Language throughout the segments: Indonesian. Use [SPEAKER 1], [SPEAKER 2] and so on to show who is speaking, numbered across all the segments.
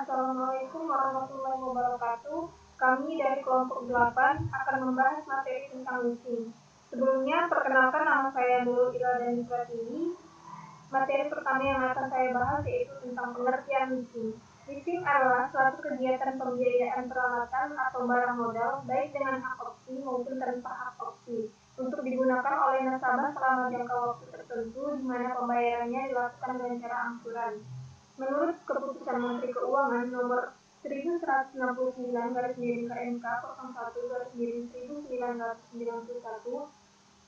[SPEAKER 1] Assalamualaikum warahmatullahi wabarakatuh. Kami dari kelompok 8 akan membahas materi tentang leasing. Sebelumnya, perkenalkan nama saya Nurul Iladani Pratiwi. Materi pertama yang akan saya bahas yaitu tentang pengertian leasing. Leasing adalah suatu kegiatan pembiayaan peralatan atau barang modal, baik dengan hak opsi maupun tanpa hak opsi, untuk digunakan oleh nasabah selama jangka waktu tertentu, di mana pembayarannya dilakukan dengan cara angsuran. Menurut Keputusan Menteri Keuangan Nomor 1169 KMK 01/1991,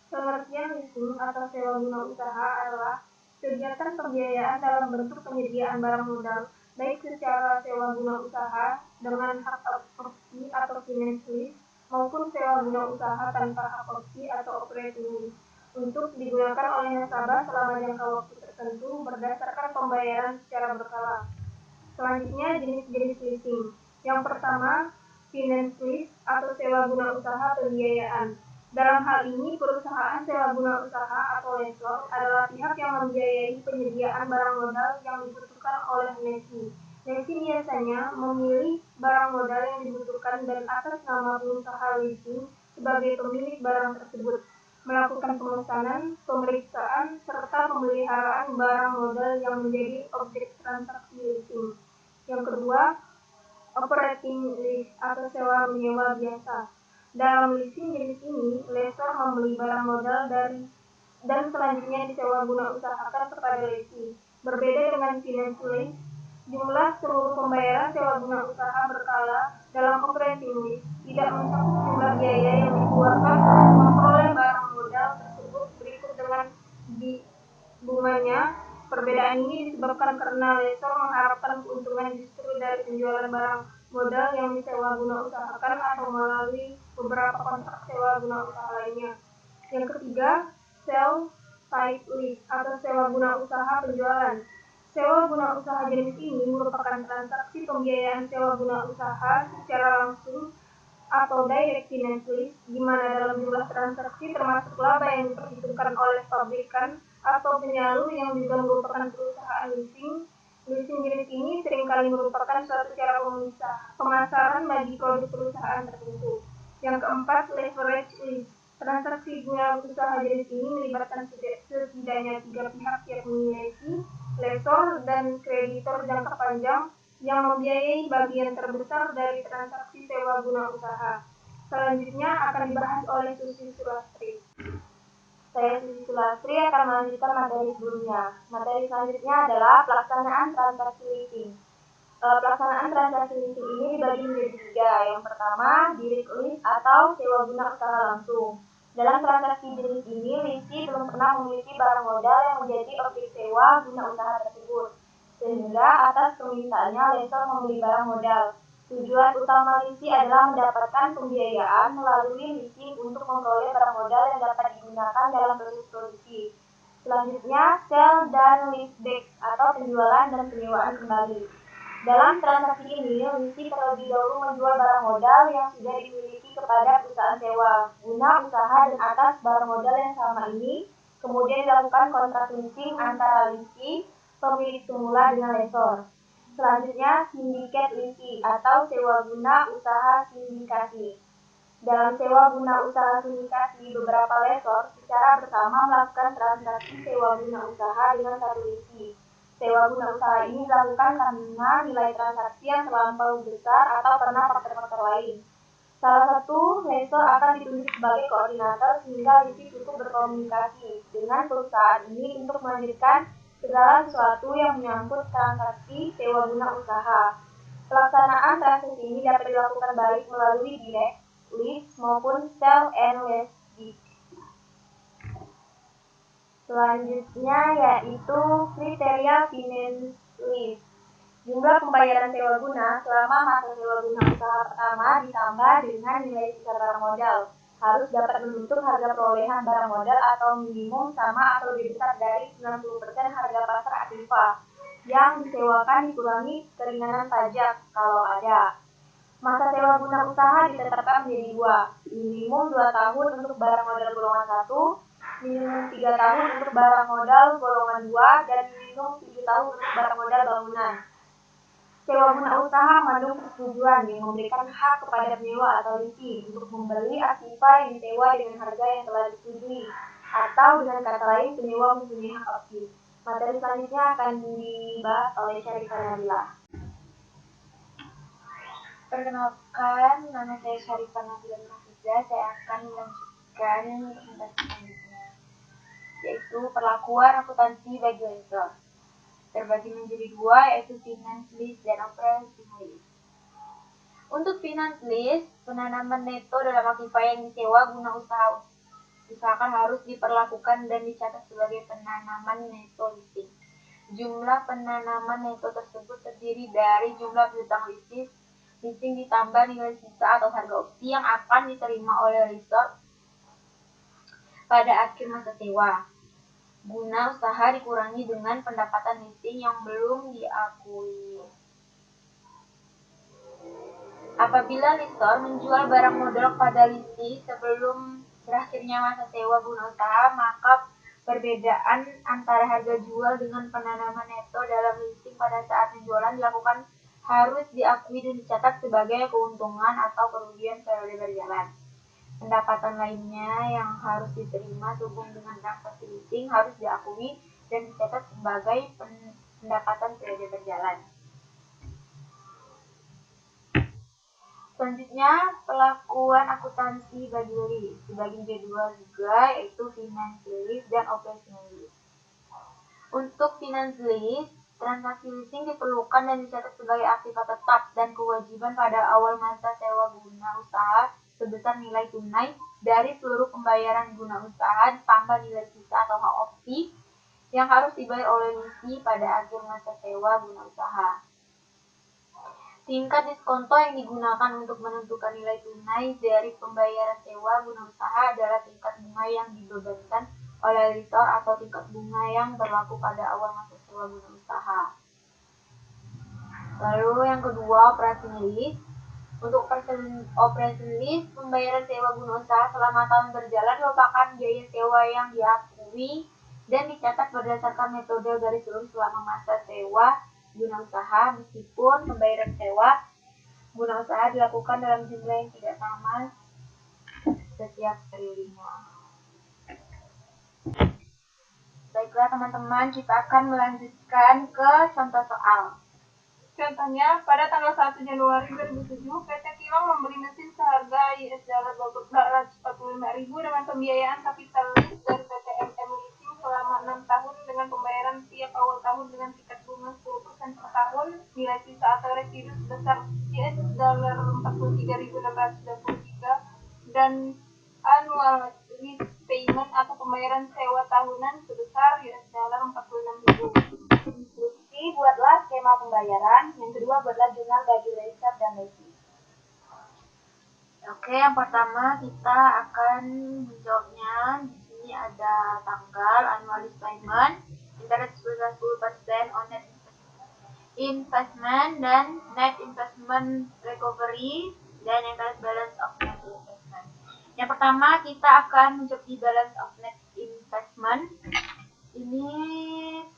[SPEAKER 1] pengertian leasing atau sewa guna usaha adalah kegiatan pembiayaan dalam bentuk penyediaan barang modal, baik secara sewa guna usaha dengan hak opsi atau finance lease, maupun sewa guna usaha tanpa hak opsi atau operating lease, untuk digunakan oleh nasabah selama jangka waktu tertentu berdasarkan pembayaran secara berkala. Selanjutnya, jenis-jenis leasing. Yang pertama, finance lease atau sewa guna usaha pembiayaan. Dalam hal ini, perusahaan sewa guna usaha atau lessor adalah pihak yang membiayai penyediaan barang modal yang dibutuhkan oleh lessee. Lessee biasanya memilih barang modal yang dibutuhkan dan atas nama pengusaha leasing sebagai pemilik barang tersebut, melakukan pemesanan, pemeriksaan, serta pemeliharaan barang modal yang menjadi objek transaksi leasing. Yang kedua, operating lease atau sewa menyewa biasa. Dalam leasing jenis ini, lessor membeli barang modal dan selanjutnya disewa guna usahakan kepada lessee. Berbeda dengan finance lease, jumlah seluruh pembayaran sewa guna usaha berkala. Dalam operating lease tidak mencakup jumlah biaya yang dikeluarkan untuk memperoleh barang modal tersebut berikut dengan bunganya. Perbedaan ini disebabkan karena lessor mengharapkan keuntungan justru dari penjualan barang modal yang disewa guna usahakan atau melalui beberapa kontrak sewa guna usaha lainnya. Yang ketiga, sell type lease atau sewa guna usaha penjualan. Sewa guna usaha jenis ini merupakan transaksi pembiayaan sewa guna usaha secara langsung atau direct finance lease, di mana dalam jumlah transaksi termasuk laba yang diperhitungkan oleh pabrikan atau penyalur yang juga merupakan perusahaan leasing. Leasing jenis ini seringkali merupakan suatu cara pemasaran bagi produk perusahaan tertentu. Yang keempat, leverage lease. Transaksi guna usaha jenis ini melibatkan setidaknya 3 pihak, yakni lessee, lessor, dan kreditor jangka panjang yang membiayai bagian terbesar dari transaksi sewa guna usaha. Selanjutnya akan dibahas oleh Susi Sulastri.
[SPEAKER 2] Saya Susi Sulastri akan melanjutkan materi sebelumnya. Materi selanjutnya adalah pelaksanaan transaksi leasing. Pelaksanaan transaksi leasing ini dibagi menjadi 3. Yang pertama, direct lease atau sewa guna usaha langsung. Dalam transaksi jenis ini, lessee belum pernah memiliki barang modal yang menjadi objek sewa guna usaha tersebut, sehingga atas permintaannya lessor membeli barang modal. Tujuan utama lessee adalah mendapatkan pembiayaan melalui leasing untuk memperoleh barang modal yang dapat digunakan dalam proses produksi. Selanjutnya, sell dan leaseback atau penjualan dan penyewaan kembali. Dalam transaksi ini, lessee terlebih dahulu menjual barang modal yang sudah dimiliki kepada perusahaan sewa guna usaha, dan atas barang modal yang sama ini kemudian dilakukan kontrak leasing antara lessee, pemilik semula, dengan lessor. Selanjutnya, syndicate leasing atau sewa guna usaha sindikasi. Dalam sewa guna usaha sindikasi, beberapa lessor secara bersama melakukan transaksi sewa guna usaha dengan satu lessee. Sewa guna usaha ini dilakukan karena nilai transaksi yang terlampau besar atau karena faktor-faktor lain. Salah satu lessor akan ditunjuk sebagai koordinator sehingga lessee cukup berkomunikasi dengan perusahaan ini untuk melanjutkan segala sesuatu yang menyangkut transaksi sewa guna usaha. Pelaksanaan transaksi ini dapat dilakukan baik melalui direct lease maupun sell and leaseback. Selanjutnya yaitu kriteria finance lease. Jumlah pembayaran sewa guna selama masa sewa guna usaha pertama ditambah dengan nilai sisa barang modal harus dapat menutup harga perolehan barang modal atau minimum sama atau lebih besar dari 90% harga pasar aktiva yang disewakan, dikurangi keringanan pajak kalau ada. Masa sewa guna usaha ditetapkan menjadi 2, minimum 2 tahun untuk barang modal golongan 1, minimum 3 tahun untuk barang modal golongan 2, dan minimum 7 tahun untuk barang modal bangunan. Sewa guna usaha mengandung persetujuan yang memberikan hak kepada penyewa atau leasing untuk membeli aktiva yang disewa dengan harga yang telah disetujui, atau dengan kata lain penyewa mempunyai hak opsi. Materi selanjutnya akan dibahas oleh Syarifah Nabila.
[SPEAKER 3] Perkenalkan, nama saya Syarifah Nabila Nurhafiza. Saya akan melanjutkan presentasi selanjutnya, yaitu perlakuan akuntansi bagi lessor. Terbagi menjadi dua, yaitu finance lease dan operating lease. Untuk finance lease, penanaman neto dalam aktiva yang disewa guna usahakan harus diperlakukan dan dicatat sebagai penanaman neto leasing. Jumlah penanaman neto tersebut terdiri dari jumlah piutang leasing ditambah nilai sisa atau harga opsi yang akan diterima oleh lessor pada akhir masa sewa. Guna usaha dikurangi dengan pendapatan leasing yang belum diakui. Apabila lessor menjual barang modal kepada lessee sebelum berakhirnya masa sewa guna usaha, maka perbedaan antara harga jual dengan penanaman neto dalam leasing pada saat penjualan dilakukan harus diakui dan dicatat sebagai keuntungan atau kerugian periode berjalan. Pendapatan lainnya yang harus diterima sehubung dengan transaksi leasing harus diakui dan dicatat sebagai pendapatan periode berjalan. Selanjutnya, pelakuan akuntansi bagi lease dibagi menjadi dua juga, yaitu finance lease dan operating lease. Untuk finance lease, transaksi leasing diperlukan dan dicatat sebagai aktiva tetap dan kewajiban pada awal masa sewa guna usaha sebesar nilai tunai dari seluruh pembayaran guna usaha ditambah nilai sisa atau hak opsi yang harus dibayar oleh lessee pada akhir masa sewa guna usaha. Tingkat diskonto yang digunakan untuk menentukan nilai tunai dari pembayaran sewa guna usaha adalah tingkat bunga yang dibebankan oleh lessor atau tingkat bunga yang berlaku pada awal masa sewa guna usaha. Lalu yang kedua, operating lease. Untuk operating lease, pembayaran sewa guna usaha selama tahun berjalan merupakan biaya sewa yang diakui dan dicatat berdasarkan metode garis lurus selama masa sewa guna usaha, meskipun pembayaran sewa guna usaha dilakukan dalam jumlah yang tidak sama setiap periodenya. Baiklah teman-teman, kita akan melanjutkan ke contoh soal.
[SPEAKER 1] Contohnya, pada tanggal 1 Januari 2007, PT Kilang membeli mesin seharga $445.000 dengan pembiayaan kapital lease dari PT MM Leasing selama 6 tahun dengan pembayaran tiap awal tahun dengan tingkat bunga 10% per tahun, nilai sisa atau residu sebesar $43.693 dan annual lease payment atau pembayaran sewa tahunan sebesar $46.000.
[SPEAKER 2] Buatlah skema pembayaran. Yang kedua, buatlah jurnal bagi lessor dan lessee.
[SPEAKER 3] Oke, yang pertama kita akan menjawabnya. Di sini ada tanggal, annual lease payment, interest sebesar 10% on net investment dan net investment recovery, dan interest balance of net investment. Yang pertama kita akan menjawab di balance of net investment. Ini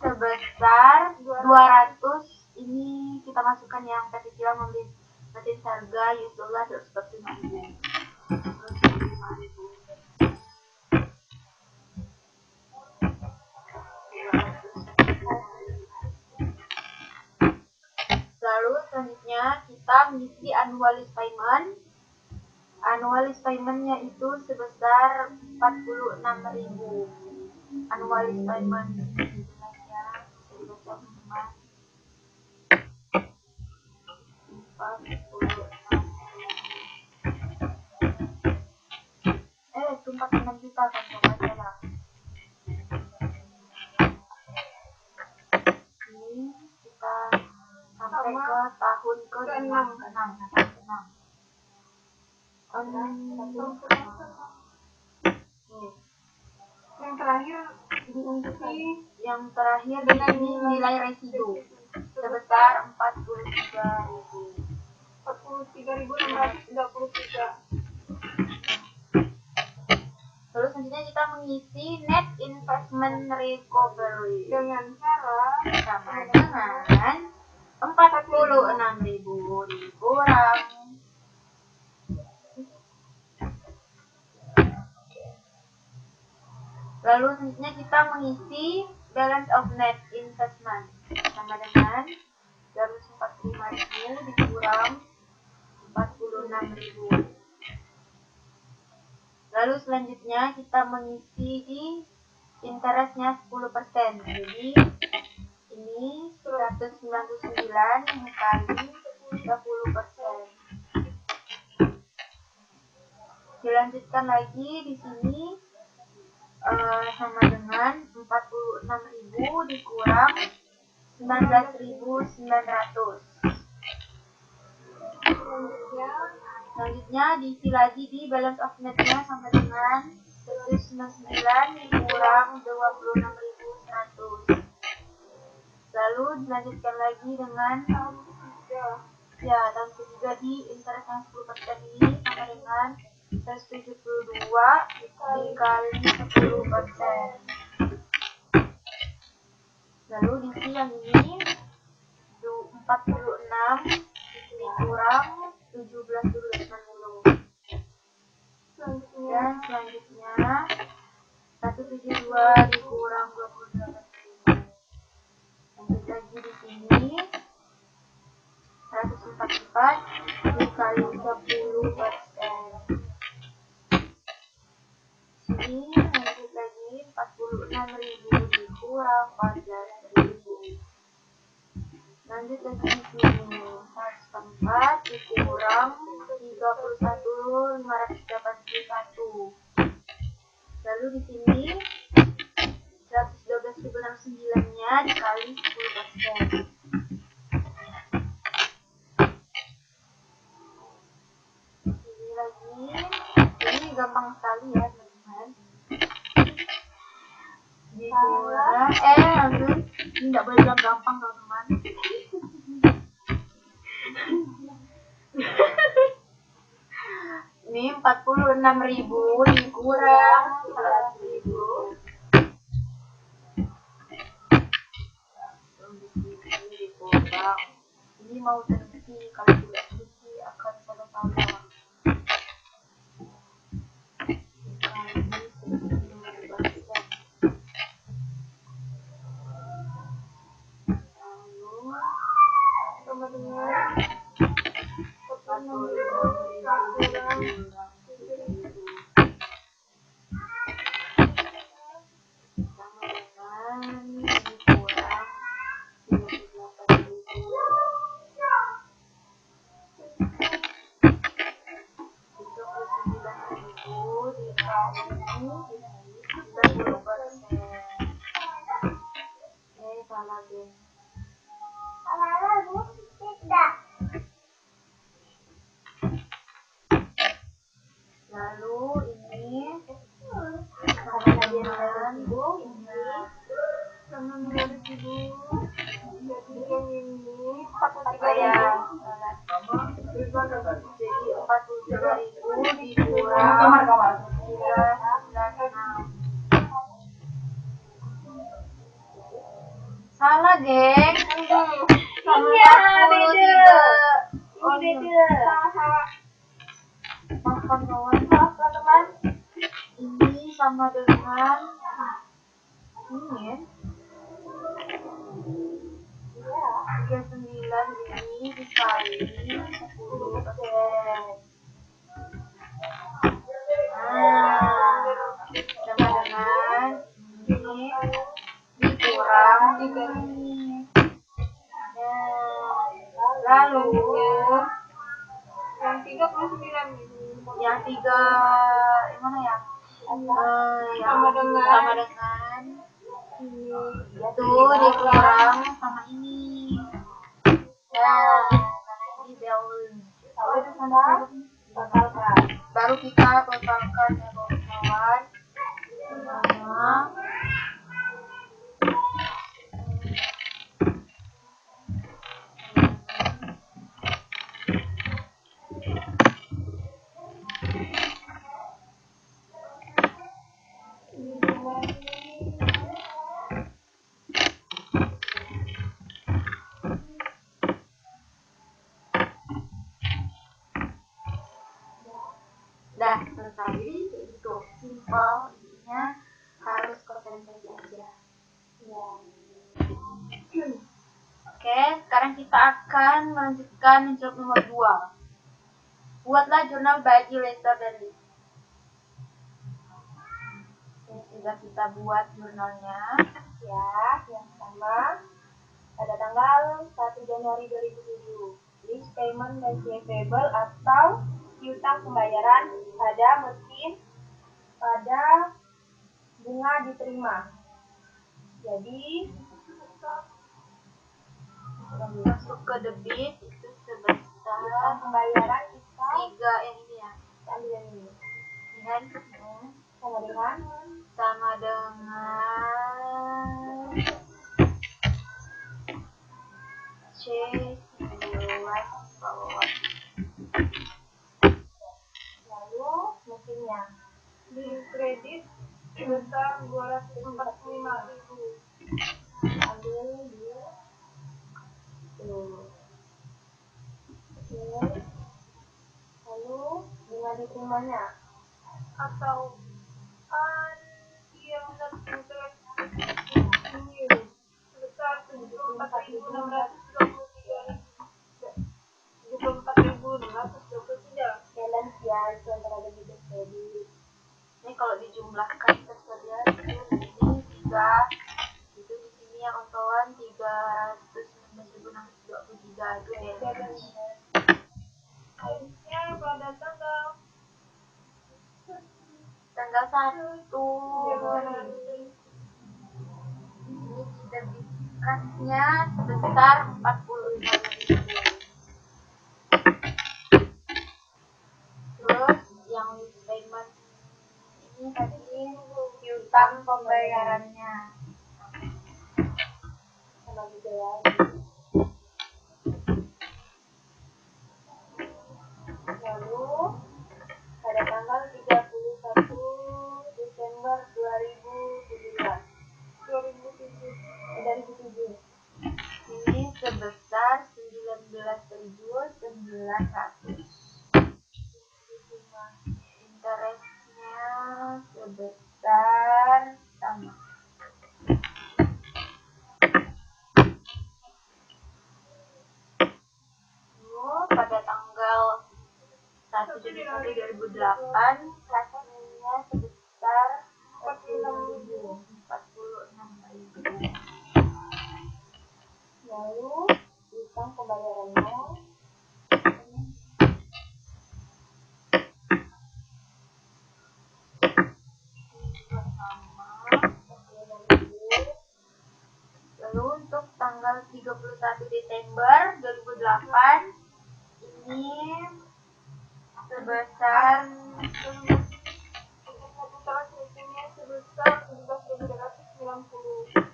[SPEAKER 3] sebesar 200. Ini kita masukkan yang PT Kilang membeli mesin seharga $145.000. Lalu selanjutnya kita mengisi annual lease payment. Annual lease payment-nya itu sebesar $46.000. Annual lease payment jumlahnya bisa dibaca teman-teman. 46 juta kan baca lah. Ini kita sampai ke tahun ke-6.
[SPEAKER 1] Yang terakhir diungsi
[SPEAKER 3] Yang terakhir dengan nilai residu sebesar
[SPEAKER 1] 43.633.
[SPEAKER 3] Lalu selanjutnya kita mengisi net investment recovery
[SPEAKER 1] dengan cara
[SPEAKER 3] sama dengan 46.000 dikurang. Lalu selanjutnya kita mengisi balance of net investment sama dengan 245.000 dikurang 46.000. Lalu selanjutnya kita mengisi di interestnya 10%. Jadi ini 199 dikali 30%. Dilanjutkan lagi di sini sama dengan 46.000 dikurang 19.900. Selanjutnya diisi lagi di balance of net-nya sama dengan 199 dikurang 26.100. Lalu dilanjutkan lagi dengan tahun ketiga di interest yang 10% ini sama dengan 172 dikali 10%. Lalu diisi yang ini 46 dikurang 17.90. Dan selanjutnya 172 dikurang 28.000. Lanjut lagi di sini 144 dikali 30%. Sini lanjut lagi 46.000 dikurang 14.000. Lanjut lagi di sini 144 dikurang 31.581. Lalu di sini 112.609-nya dikali 10%. Ini lagi, ini gampang sekali ya teman-teman. Dikurang, ini nggak boleh bilang gampang teman-teman. Ini 46.000 dikurang 11.000. Ini mau terisi, kalau tidak terisi akan salah-salah. Lalu ini sama dengan sama dengan 1.000. Jadi 43.000 dikurang 996. Salah, geng.
[SPEAKER 1] Iya, beda.
[SPEAKER 3] Oh,
[SPEAKER 1] Beda. Salah.
[SPEAKER 3] Maafkan kawan, maafkan teman. Ini sama dengan ini 39 ini dikali 10%. Sama dengan ini dikurang 3 ini. Lalu
[SPEAKER 1] Yang 39 ini.
[SPEAKER 3] yang 3 yang mana ya?
[SPEAKER 1] Sama dengan
[SPEAKER 3] itu dikurang sama ini. Nah, ini baru kita totalkan ya kawan-kawan. Sama selesai. Jadi kayak gitu, simple, intinya harus konsentrasi aja. Ya. Oke, sekarang kita akan melanjutkan job nomor 2. Buatlah jurnal bagi letter dan list. Ini sudah kita buat jurnalnya.
[SPEAKER 2] Ya, yang pertama pada tanggal 1 Januari 2007, list payment receivable atau piutang pembayaran pada mesin pada bunga diterima. Jadi
[SPEAKER 3] Masuk ke debit itu sebesar
[SPEAKER 2] pembayaran kita
[SPEAKER 3] 3 yang ini ya.
[SPEAKER 2] ambil yang ini
[SPEAKER 3] Dengan sama dengan C 19 bawah.
[SPEAKER 2] lalu mesinnya
[SPEAKER 1] Di kredit sebesar 245.000.
[SPEAKER 2] ambil di tuh. Oke. Lalu bunga diterimanya
[SPEAKER 1] Atau yang interest sebesar 74.623.
[SPEAKER 2] balance ya, itu antara debit dan kredit.
[SPEAKER 3] Ini kalau dijumlahkan tersedia ini 3 itu di sini yang ontoan 319.623 itu balance.
[SPEAKER 1] Akhirnya pada tanggal
[SPEAKER 3] Tanggal 1
[SPEAKER 1] Januari
[SPEAKER 3] ini debit kasnya sebesar 45.000. Terus yang list payment ini tadi piutang pembayarannya
[SPEAKER 2] Sama juga ya. Lalu pada tanggal 31 Desember 2017
[SPEAKER 3] ini sebesar 19.900. Interestnya sebesar sama. Pada tanggal 1 Januari 2008 hasilnya sebesar 46.000.
[SPEAKER 2] lalu piutang pembayarannya
[SPEAKER 3] Lalu untuk tanggal 31 Desember 2008 ini sebesar
[SPEAKER 1] transmisinya sebesar 17.290.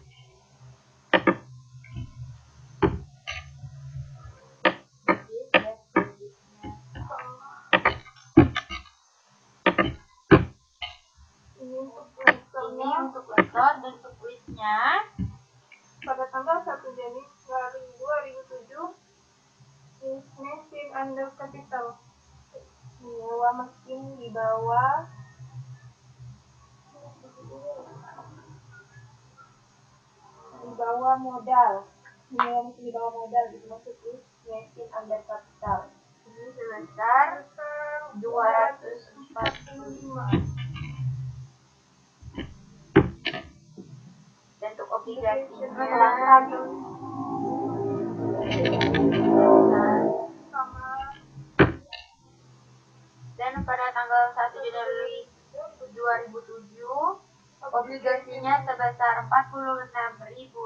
[SPEAKER 3] ini untuk letter dan untuk listnya
[SPEAKER 1] Pada tanggal 1 Januari 2007, mesin under capital.
[SPEAKER 2] menyewa mesin di bawah modal. Menyewa mesin di bawah modal itu maksudnya mesin under capital.
[SPEAKER 3] ini sebesar 245. Dan untuk obligasinya dan pada tanggal 1 Januari 2007 obligasinya sebesar Rp46.000.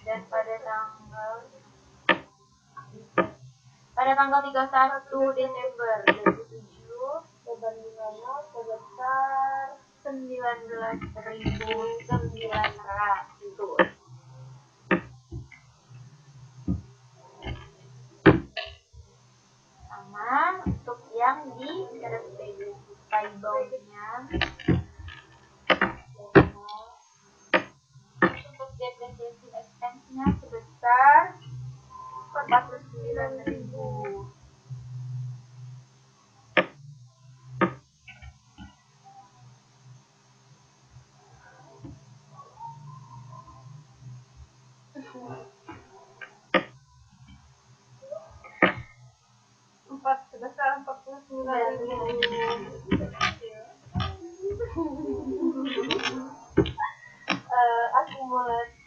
[SPEAKER 3] Dan pada tanggal 31 Desember 2007
[SPEAKER 2] beban bunganya sebesar
[SPEAKER 3] 19.900. Sama untuk yang di interest payable-nya
[SPEAKER 2] Akumulasi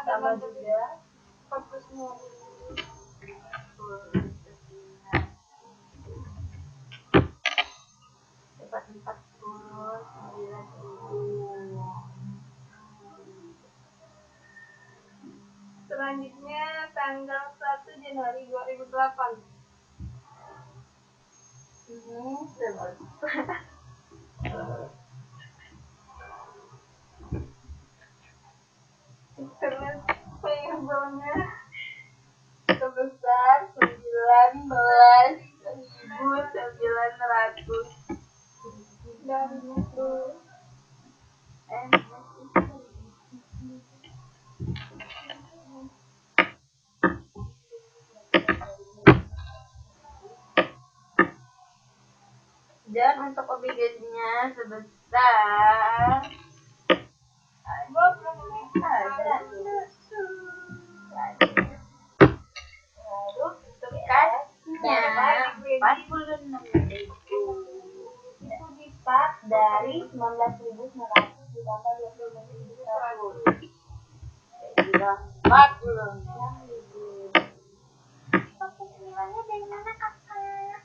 [SPEAKER 1] sama
[SPEAKER 2] juga
[SPEAKER 1] fokusnya.
[SPEAKER 3] dapat 49.000.
[SPEAKER 1] Selanjutnya tanggal 1 Januari 2008. Terus payable-nya
[SPEAKER 2] sebesar 19.900
[SPEAKER 1] dari itu
[SPEAKER 3] dan untuk obligasinya sebesar
[SPEAKER 1] 20
[SPEAKER 3] lalu untuk kasnya 46.000 itu dipat dari 19.900 ditambah 26.100 jadi 46.000. Nilainya dari mana kakak?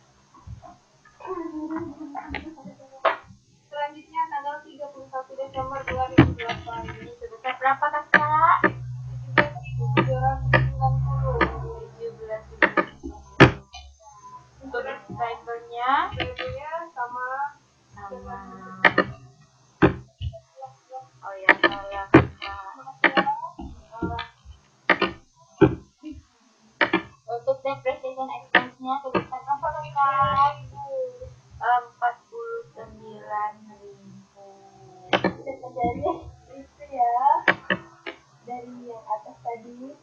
[SPEAKER 1] Selanjutnya tanggal 31 Desember 2008.
[SPEAKER 3] Ini sebesar berapa kakak?
[SPEAKER 1] 17.790.
[SPEAKER 3] 17.000. Untuk drivernya
[SPEAKER 1] sama
[SPEAKER 3] oh ya salah kakak. Untuk depreciation expense-nya sebesar berapa kakak? 49.000.
[SPEAKER 2] Kita dari itu ya, dari yang atas tadi.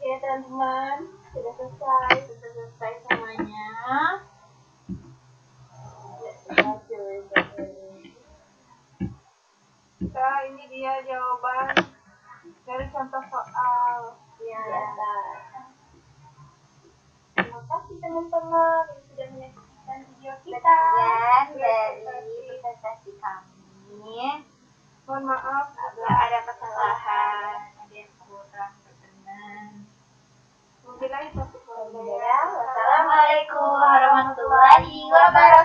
[SPEAKER 2] Ya teman-teman, sudah selesai
[SPEAKER 3] Semuanya.
[SPEAKER 1] Nah, ini dia jawaban dari contoh soal.
[SPEAKER 2] ya. Terima kasih teman-teman yang sudah menyaksikan video kita.
[SPEAKER 3] Sekian dari presentasi kami.
[SPEAKER 1] Mohon maaf
[SPEAKER 3] Apabila ada kesalahan, ada yang kurang berkenan.
[SPEAKER 1] Mungkin lagi satu
[SPEAKER 2] Ya,
[SPEAKER 3] Wassalamualaikum warahmatullahi wabarakatuh.